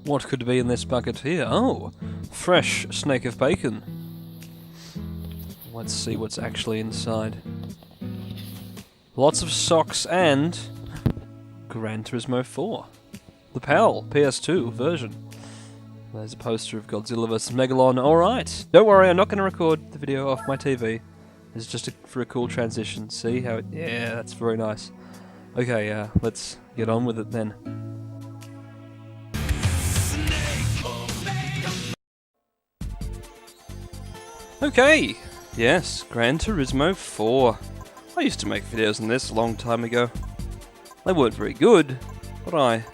What could be in this bucket here? Oh, fresh snake of bacon. Let's see what's actually inside. Lots of socks and Gran Turismo 4. The PAL PS2 version. There's a poster of Godzilla vs Megalon. Alright, don't worry, I'm not going to record the video off my TV. It's just for a cool transition. See how it... Yeah, that's very nice. Okay, let's get on with it then. Okay, yes, Gran Turismo 4. I used to make videos on this a long time ago. They weren't very good, but I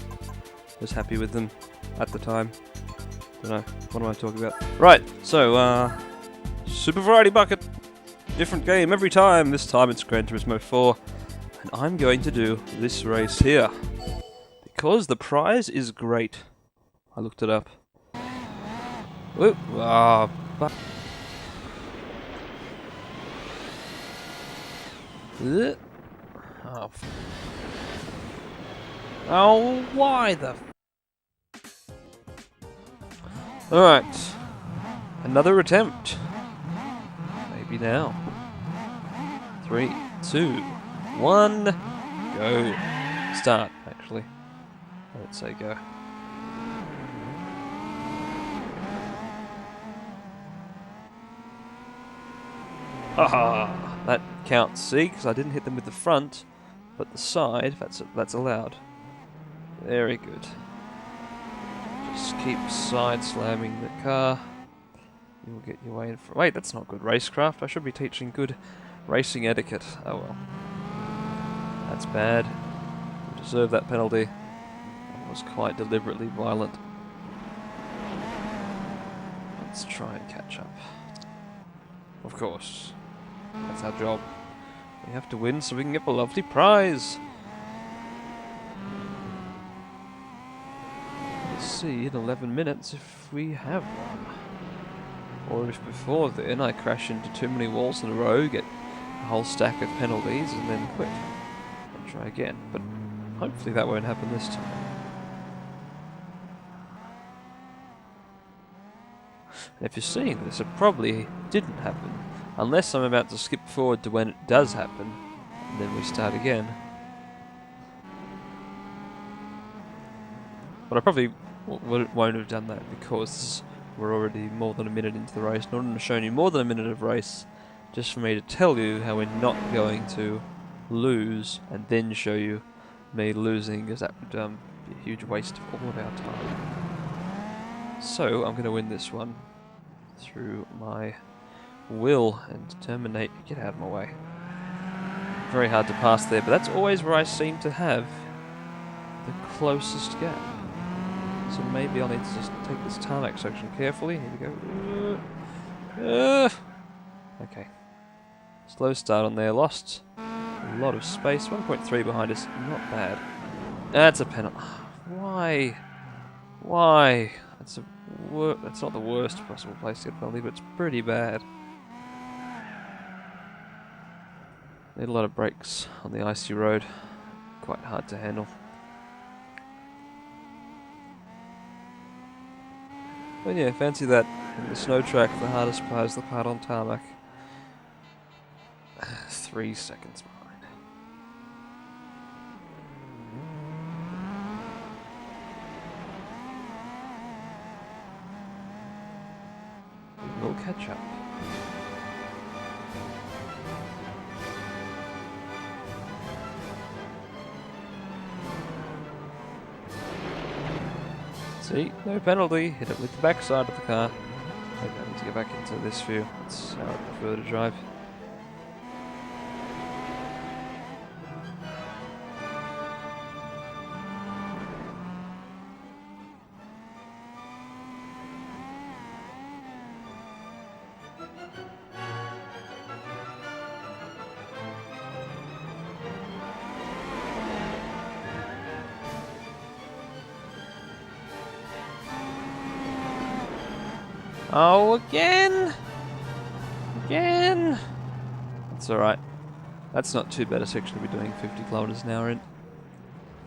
was happy with them at the time. Don't know, what am I talking about? Right, so, Super Variety Bucket. Different game every time. This time it's Gran Turismo 4. And I'm going to do this race here. Because the prize is great. I looked it up. Whoop, but... Oh, why the... Alright. Another attempt. Maybe now. 3, 2, 1, go. Start, actually. Let's say go. Haha! That counts, see? Because I didn't hit them with the front, but the side, that's allowed. Very good. Just keep side slamming the car. You will get your way in front. Wait, that's not good racecraft. I should be teaching good racing etiquette. Oh well. That's bad. You deserve that penalty. That was quite deliberately violent. Let's try and catch up. Of course. That's our job. We have to win so we can get the lovely prize. Let's see in 11 minutes if we have one. Or if before then I crash into too many walls in a row, get a whole stack of penalties and then quit. And try again. But hopefully that won't happen this time. And if you're seeing this, it probably didn't happen. Unless I'm about to skip forward to when it does happen, and then we start again. But I probably won't have done that because we're already more than a minute into the race. Not to show you more than a minute of race, just for me to tell you how we're not going to lose, and then show you me losing, because that would be a huge waste of all of our time. So I'm going to win this one through my will and determinate. Get out of my way. Very hard to pass there, but that's always where I seem to have the closest gap. So maybe I'll need to just take this tarmac section carefully. Here we go. Okay. Slow start on there. Lost a lot of space. 1.3 behind us. Not bad. That's a penalty. Why? Why? That's not the worst possible place to get a penalty, but it's pretty bad. Need a lot of brakes on the icy road. Quite hard to handle. But yeah, fancy that. In the snow track, the hardest part is the part on tarmac. 3 seconds behind. We'll catch up. See, no penalty. Hit it with the back side of the car. Maybe I need to get back into this view. That's how I prefer to drive. Oh, again! Again! That's alright. That's not too bad a section to be doing 50 kilometers an hour in.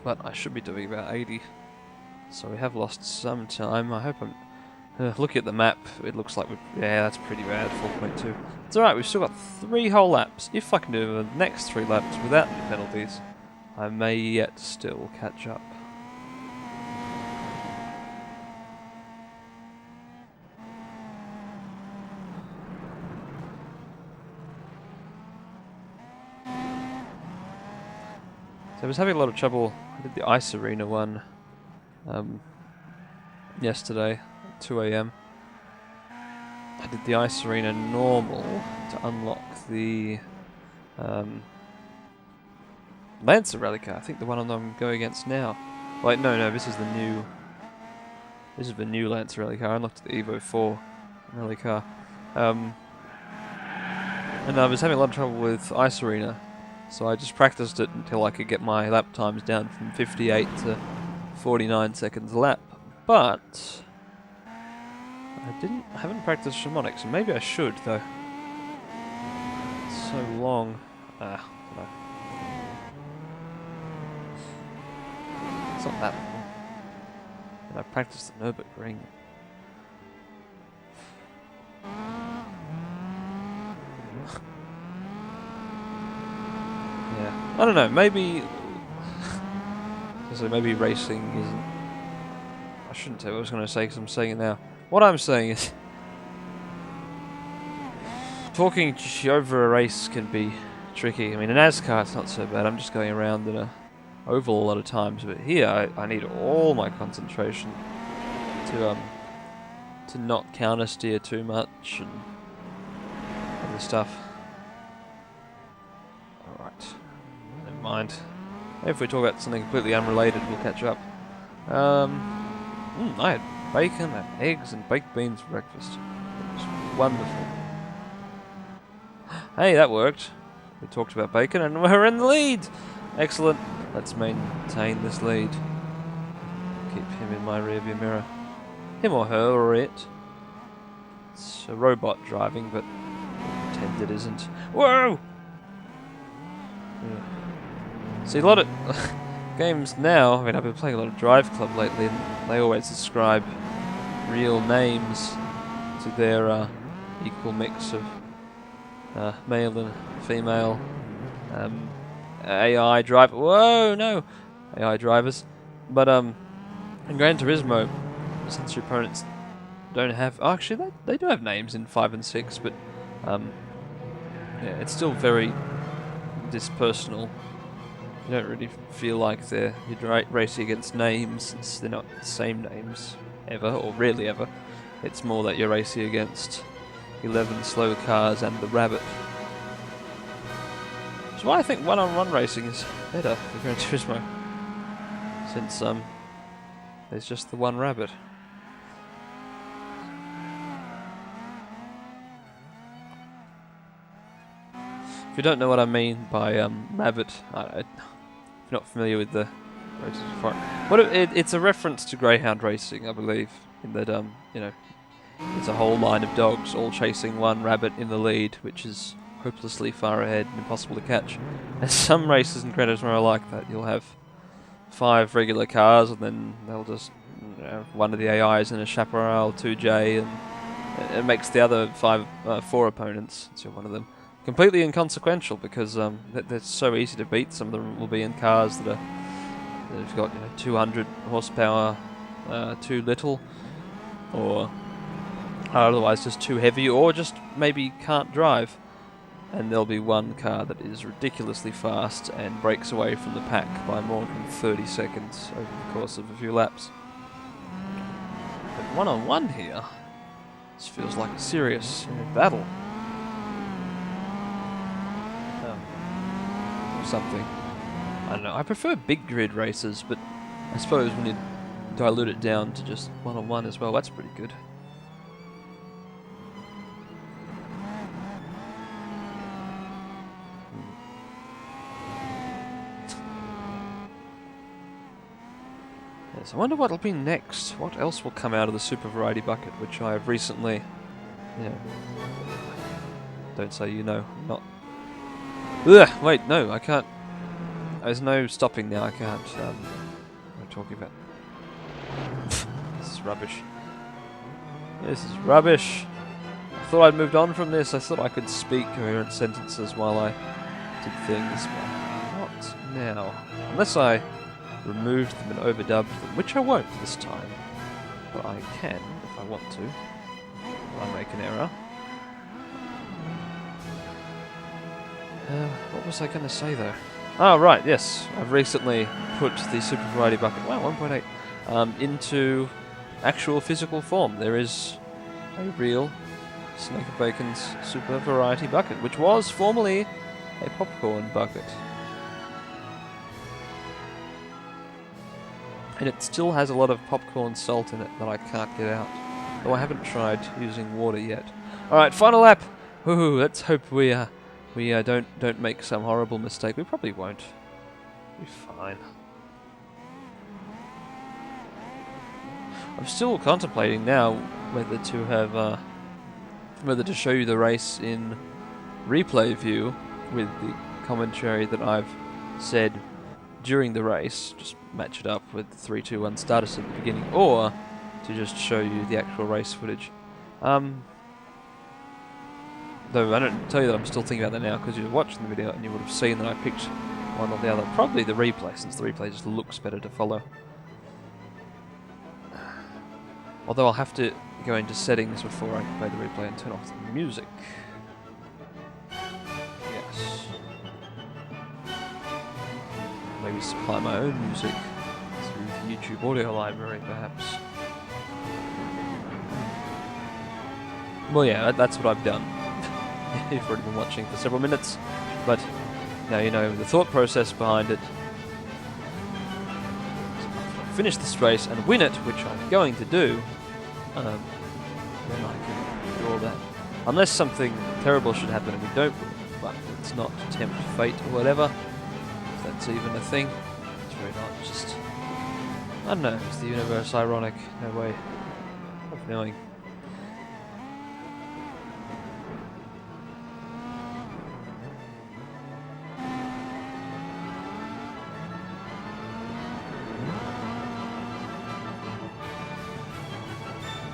But I should be doing about 80. So we have lost some time. I hope I'm... looking at the map, it looks like yeah, that's pretty bad, 4.2. It's alright, we've still got 3 whole laps. If I can do the next 3 laps without any penalties, I may yet still catch up. So I was having a lot of trouble. I did the ice arena one yesterday at 2 AM. I did the ice arena normal to unlock the Lancer rally car. I think the one I'm going against now. Wait, no, this is the new. This is the new Lancer rally car. I unlocked the Evo 4 rally car, and I was having a lot of trouble with ice arena. So I just practiced it until I could get my lap times down from 58 to 49 seconds a lap. But I haven't practiced Chamonix, and maybe I should though. It's so long. Don't know. It's not that long. And I practiced the Nürburgring. Yeah, I don't know. Maybe, so maybe racing isn't. I shouldn't say what I was going to say because I'm saying it now. What I'm saying is, talking over a race can be tricky. I mean, in NASCAR it's not so bad. I'm just going around in a oval a lot of times, but here I need all my concentration to not counter steer too much and other stuff. Alright, never mind. If we talk about something completely unrelated, we'll catch up. I had bacon and eggs and baked beans for breakfast. It was wonderful. Hey, that worked. We talked about bacon and we're in the lead! Excellent. Let's maintain this lead. Keep him in my rearview mirror. Him or her or it. It's a robot driving, but pretend it isn't. Whoa! Yeah. See, a lot of games now, I mean, I've been playing a lot of Drive Club lately, and they always ascribe real names to their equal mix of male and female AI driver. Whoa, no! AI drivers. But in Gran Turismo, since your opponents don't have... Oh, actually, they do have names in 5 and 6, but yeah, it's still very dispersonal. You don't really feel like you're racing against names, since they're not the same names ever, or rarely ever. It's more that you're racing against 11 slow cars and the rabbit. That's why I think one-on-one racing is better for Gran Turismo, since there's just the one rabbit. If you don't know what I mean by rabbit, if you're not familiar with the races before, it's a reference to greyhound racing, I believe, in that it's a whole line of dogs all chasing one rabbit in the lead, which is hopelessly far ahead and impossible to catch. And some races in Gran Turismo are like that. You'll have 5 regular cars, and then they'll just one of the AIs in a Chaparral 2J, and it makes the other 4 opponents, so you're one of them, completely inconsequential, because they're so easy to beat. Some of them will be in cars that have got 200 horsepower too little, or are otherwise just too heavy, or just maybe can't drive. And there'll be one car that is ridiculously fast and breaks away from the pack by more than 30 seconds over the course of a few laps. But one-on-one here, this feels like a serious battle. Or something. I don't know, I prefer big grid races, but I suppose when you dilute it down to just one-on-one as well, that's pretty good. Yes, I wonder what'll be next. What else will come out of the Super Variety Bucket, which I have recently, don't say not. Ugh, wait, no, I can't. There's no stopping now. I can't. What am I talking about? is rubbish. This is rubbish. I thought I'd moved on from this. I thought I could speak coherent sentences while I did things, but not now. Unless I removed them and overdubbed them, which I won't this time. But I can, if I want to. If I make an error. What was I going to say though? Oh right, yes. I've recently put the Super Variety Bucket, wow, 1.8, into actual physical form. There is a real Snake and Bacon's Super Variety Bucket, which was formerly a popcorn bucket. And it still has a lot of popcorn salt in it that I can't get out. Though I haven't tried using water yet. Alright, final lap! Ooh, let's hope we don't make some horrible mistake. We probably won't. We'll be fine. I'm still contemplating now whether to have whether to show you the race in replay view with the commentary that I've said during the race, just match it up with the 3, 2, 1 status at the beginning, or to just show you the actual race footage. Though I don't tell you that I'm still thinking about that now, because you're watching the video and you would have seen that I picked one or the other. Probably the replay, since the replay just looks better to follow. Although I'll have to go into settings before I can play the replay and turn off the music. Yes. Maybe supply my own music through the YouTube audio library, perhaps. Well, yeah, that's what I've done. You've already been watching for several minutes, but now you know the thought process behind it. So after I finish this race and win it, which I'm going to do, then I can do all that. Unless something terrible should happen and we don't win, but it's not tempt fate or whatever, if that's even a thing. It's really not, just, I don't know, is the universe ironic? No way of knowing.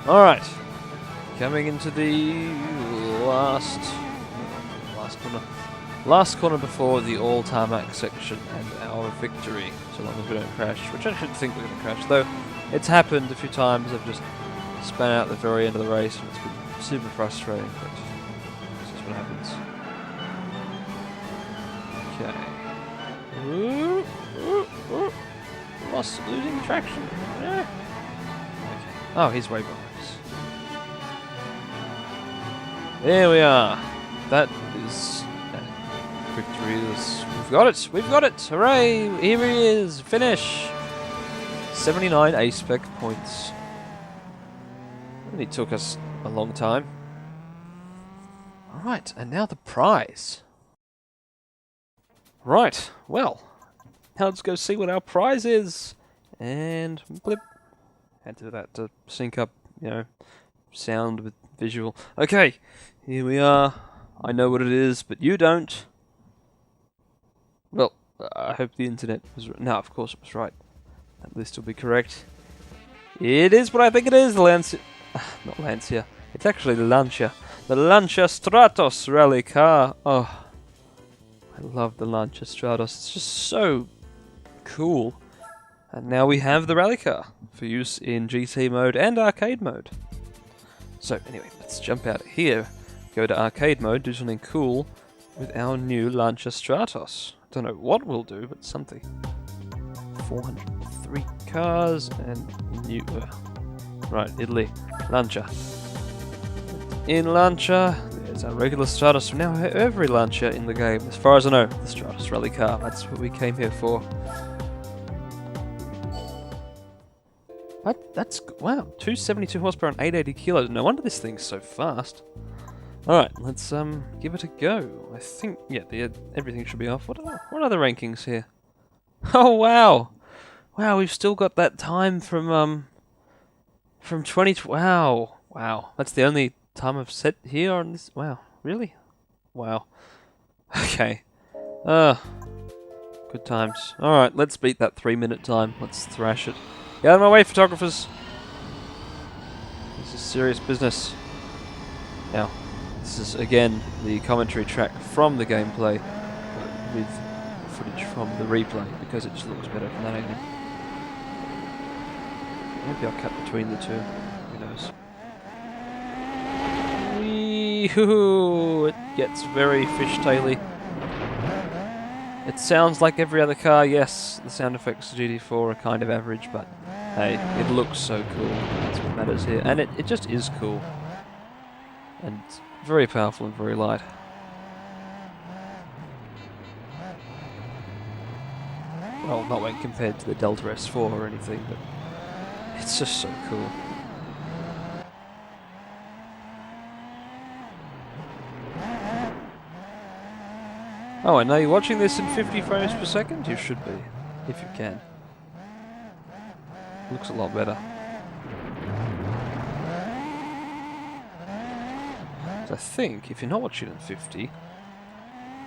Alright, coming into the last corner before the all tarmac section and our victory, so long as we don't crash, which I shouldn't think we're going to crash, though it's happened a few times. I've just span out at the very end of the race and it's been super frustrating, but this is what happens. Okay. Ooh, ooh, ooh. Losing traction. Yeah. Okay. Oh, he's way behind. There we are. That is victory. We've got it. We've got it. Hooray! Here he is. Finish. 79 A-spec points. Only took us a long time. All right, and now the prize. Right. Well, now let's go see what our prize is. And blip. Had to do that to sync up, you know, sound with visual. Okay, here we are. I know what it is, but you don't. Well, I hope the internet was right. No, of course it was right. That list will be correct. It is what I think it is, the Lancia. Not Lancia. It's actually the Lancia. The Lancia Stratos rally car. Oh, I love the Lancia Stratos. It's just so cool. And now we have the rally car for use in GT mode and arcade mode. So anyway, let's jump out of here, go to arcade mode, do something cool with our new Lancia Stratos. Don't know what we'll do, but something. 403 cars and new... right, Italy. Lancia. In Lancia, there's our regular Stratos. Now every Lancia in the game, as far as I know, the Stratos rally car. That's what we came here for. That's, wow, 272 horsepower and 880 kilos. No wonder this thing's so fast. Alright, let's give it a go. I think, yeah, everything should be off. What are the rankings here? Oh, wow. Wow, we've still got that time from 20... Wow. Wow. That's the only time I've set here on this... Wow. Really? Wow. Okay. Good times. Alright, let's beat that 3-minute time. Let's thrash it. Get out of my way, photographers! is serious business. Now, this is again the commentary track from the gameplay, but with footage from the replay because it just looks better from that angle. Maybe I'll cut between the two. Who knows? Wee-hoo! It gets very fishtaily. It sounds like every other car. Yes, the sound effects of GT4 are kind of average, but hey, it looks so cool. That's what matters here, and it just is cool, and very powerful and very light. Well, not when compared to the Delta S4 or anything, but it's just so cool. Oh, and are you watching this in 50 frames per second? You should be, if you can. Looks a lot better. So I think, if you're not watching it in 50,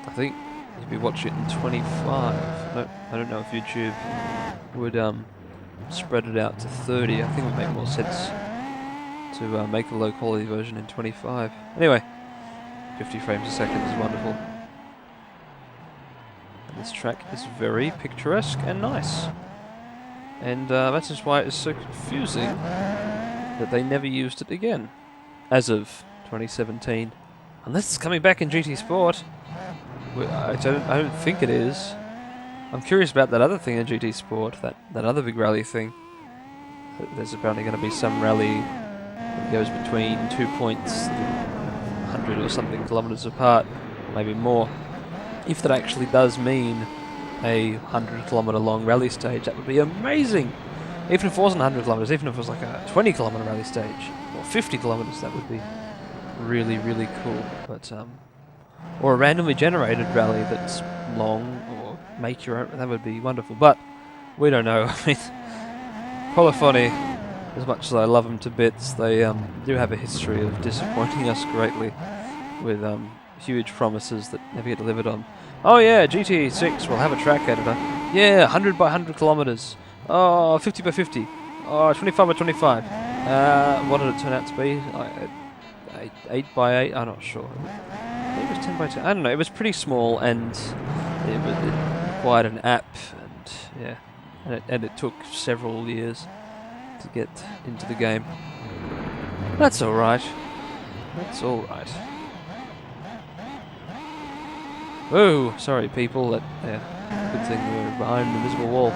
I think you'd be watching it in 25. No, I don't know if YouTube would spread it out to 30. I think it would make more sense to make a low quality version in 25. Anyway, 50 frames a second is wonderful. And this track is very picturesque and nice. And that's just why it's so confusing that they never used it again, as of 2017. Unless it's coming back in GT Sport. I don't think it is. I'm curious about that other thing in GT Sport, that other big rally thing. There's apparently going to be some rally that goes between 2 points, 100 or something kilometers apart, maybe more. If that actually does mean a 100-kilometer long rally stage, that would be amazing. Even if it wasn't 100 kilometers, even if it was like a 20-kilometer rally stage, or 50 kilometers, that would be really, really cool. But or a randomly generated rally that's long, or make your own, that would be wonderful. But we don't know. I mean, Polyphony, as much as I love them to bits, they do have a history of disappointing us greatly with huge promises that never get delivered on. Oh yeah, GT6 will have a track editor. Yeah, 100 by 100 kilometers. Oh, 50 by 50. Oh, 25 by 25. What did it turn out to be? 8 by 8? I'm not sure. I think it was 10 by 10. I don't know. It was pretty small, and it required an app, and yeah, and it took several years to get into the game. That's all right. That's all right. Oh, sorry people, good thing we were behind the invisible wall.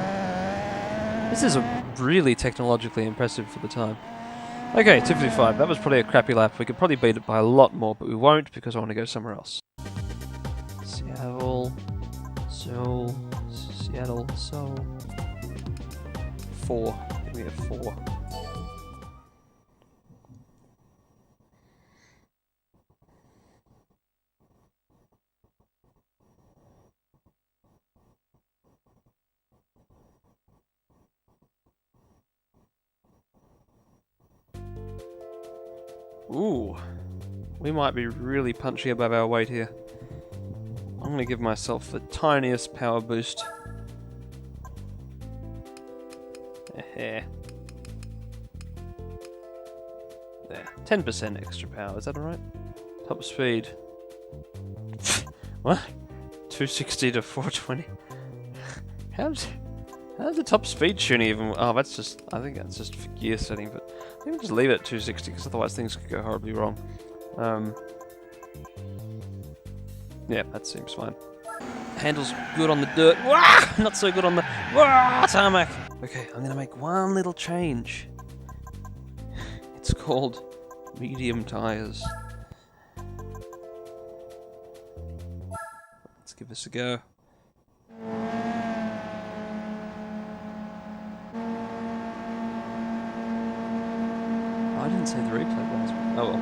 This is really technologically impressive for the time. Okay, 255, that was probably a crappy lap. We could probably beat it by a lot more, but we won't because I want to go somewhere else. Seattle, Seoul, 4. We have 4. Ooh, we might be really punching above our weight here. I'm going to give myself the tiniest power boost. There. 10% extra power, is that alright? Top speed. What? 260 to 420? How's the top speed tuning even? Oh, that's just, I think that's just for gear setting, but I think we'll just leave it at 260 because otherwise things could go horribly wrong. Yeah, that seems fine. Handles good on the dirt. Wah! Not so good on the tarmac. Okay, I'm gonna make one little change. It's called medium tires. Let's give this a go. I didn't say the replay was. Oh well.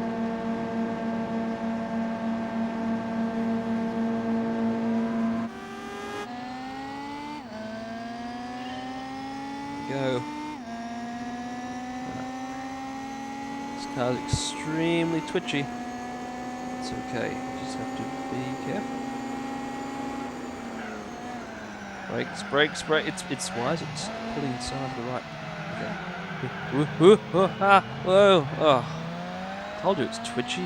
Go. This car's extremely twitchy. It's okay. You just have to be careful. Brakes. It's why is it pulling inside to the right? Okay. Whoa! Oh. Told you it's twitchy.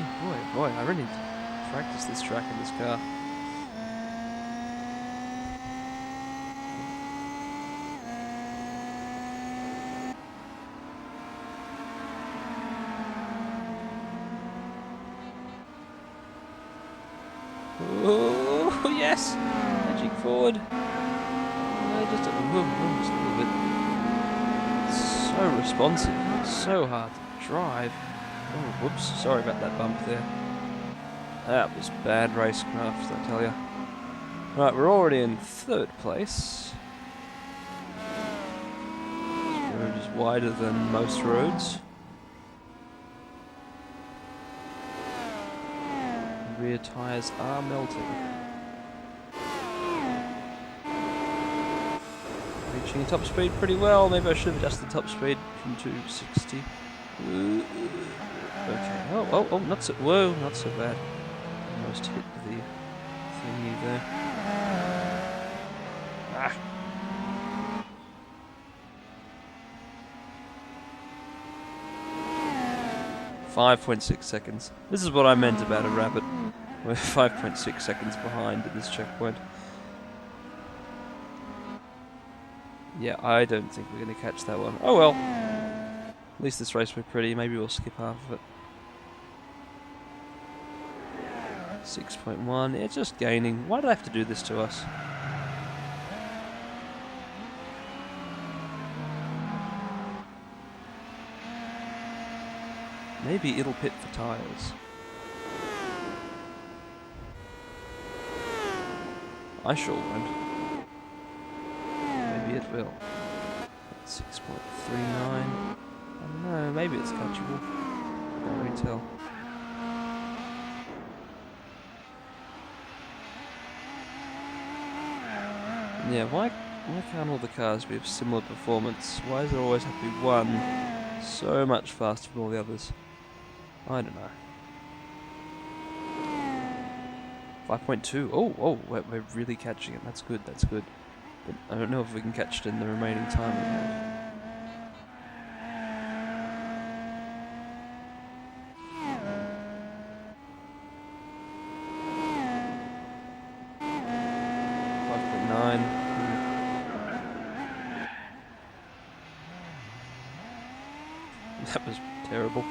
Boy, I really need to practice this track in this car. Oh, yes! Edging forward. No, just a little bit. So responsive. So hard to drive. Oh, whoops. Sorry about that bump there. That was bad racecraft, I tell you. Right, we're already in 3rd place. This road is wider than most roads. The rear tyres are melting. Reaching top speed pretty well. Maybe I should have adjusted the top speed from 260. Okay. Oh, not so. Whoa, not so bad. Almost hit the thingy there. Ah. 5.6 seconds. This is what I meant about a rabbit. We're 5.6 seconds behind at this checkpoint. Yeah, I don't think we're going to catch that one. Oh well. At least this race went pretty. Maybe we'll skip half of it. 6.1. It's just gaining. Why do they have to do this to us? Maybe it'll pit for tyres. I sure won't. Maybe it will. 6.39. I don't know, maybe it's catchable. Can't really tell. Yeah, why can't all the cars be of similar performance? Why does there always have to be one so much faster than all the others? I don't know. 5.2. Oh, we're really catching it. That's good, that's good. But I don't know if we can catch it in the remaining time we have. That was terrible.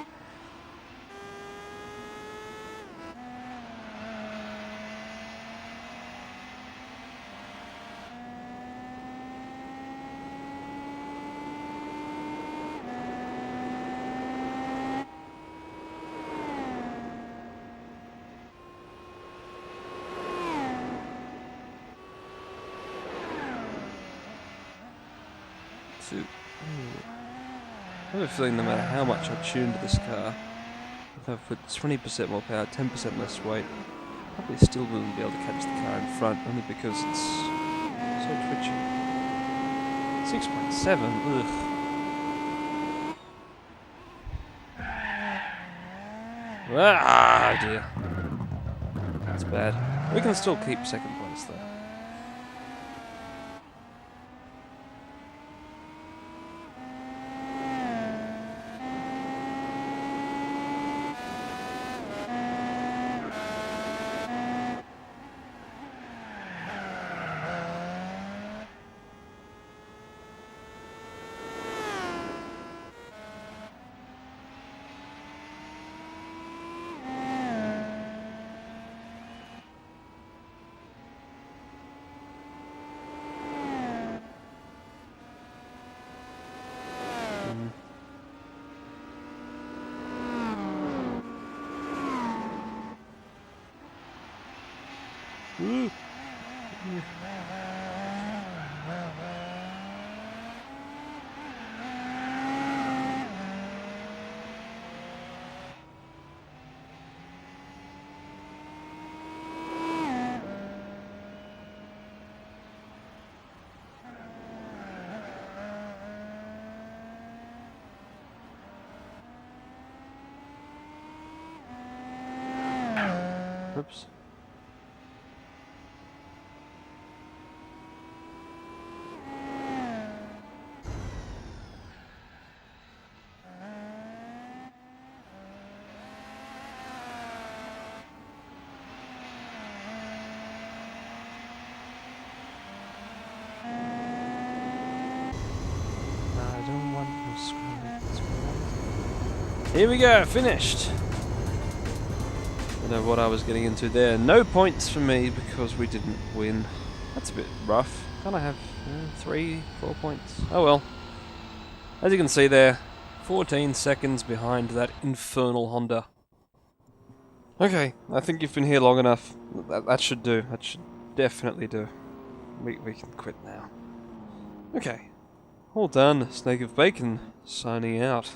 I have a feeling no matter how much I tune to this car, if I put 20% more power, 10% less weight, I probably still wouldn't be able to catch the car in front, only because it's so twitchy. 6.7, ugh. Ah, dear. That's bad. We can still keep 2nd place though. Oops. Here we go, finished. Don't know what I was getting into there. No points for me because we didn't win. That's a bit rough. Can't I have 3, 4 points? Oh well. As you can see there, 14 seconds behind that infernal Honda. Okay, I think you've been here long enough. That should do. That should definitely do. We can quit now. Okay. All done. Snake of Bacon signing out.